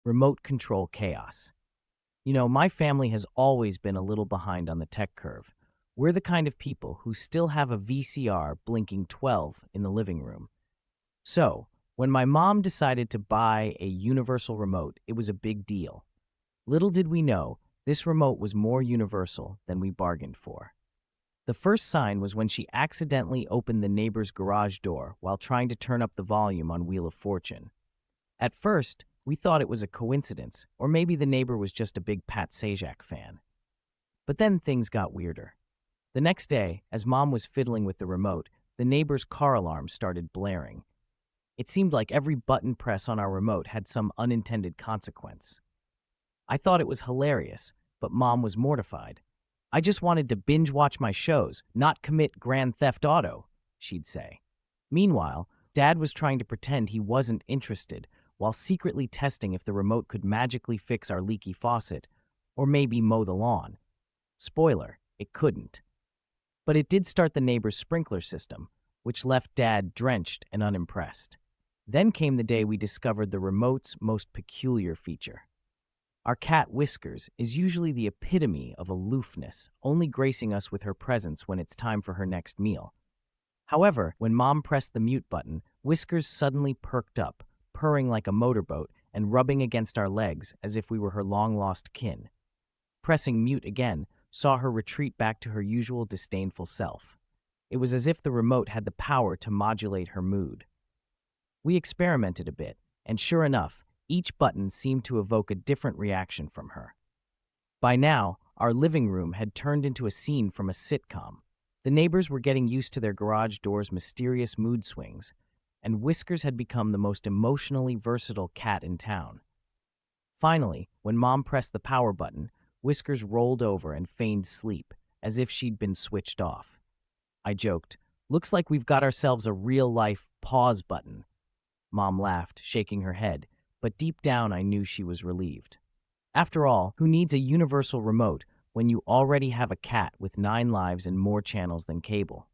Remote control chaos. My family has always been a little behind on the tech curve. We're the kind of people who still have a VCR blinking 12 in the living room. So, when my mom decided to buy a universal remote, it was a big deal. Little did we know, this remote was more universal than we bargained for. The first sign was when she accidentally opened the neighbor's garage door while trying to turn up the volume on Wheel of Fortune. At first, we thought it was a coincidence, or maybe the neighbor was just a big Pat Sajak fan. But then things got weirder. The next day, as Mom was fiddling with the remote, the neighbor's car alarm started blaring. It seemed like every button press on our remote had some unintended consequence. I thought it was hilarious, but Mom was mortified. "I just wanted to binge watch my shows, not commit Grand Theft Auto," she'd say. Meanwhile, Dad was trying to pretend he wasn't interested while secretly testing if the remote could magically fix our leaky faucet or maybe mow the lawn. Spoiler, it couldn't. But it did start the neighbor's sprinkler system, which left Dad drenched and unimpressed. Then came the day we discovered the remote's most peculiar feature. Our cat Whiskers is usually the epitome of aloofness, only gracing us with her presence when it's time for her next meal. However, when Mom pressed the mute button, Whiskers suddenly perked up, purring like a motorboat and rubbing against our legs as if we were her long-lost kin. Pressing mute again saw her retreat back to her usual disdainful self. It was as if the remote had the power to modulate her mood. We experimented a bit, and sure enough, each button seemed to evoke a different reaction from her. By now, our living room had turned into a scene from a sitcom. The neighbors were getting used to their garage door's mysterious mood swings, and Whiskers had become the most emotionally versatile cat in town. Finally, when Mom pressed the power button, Whiskers rolled over and feigned sleep, as if she'd been switched off. I joked, "Looks like we've got ourselves a real-life pause button." Mom laughed, shaking her head, but deep down I knew she was relieved. After all, who needs a universal remote when you already have a cat with 9 lives and more channels than cable?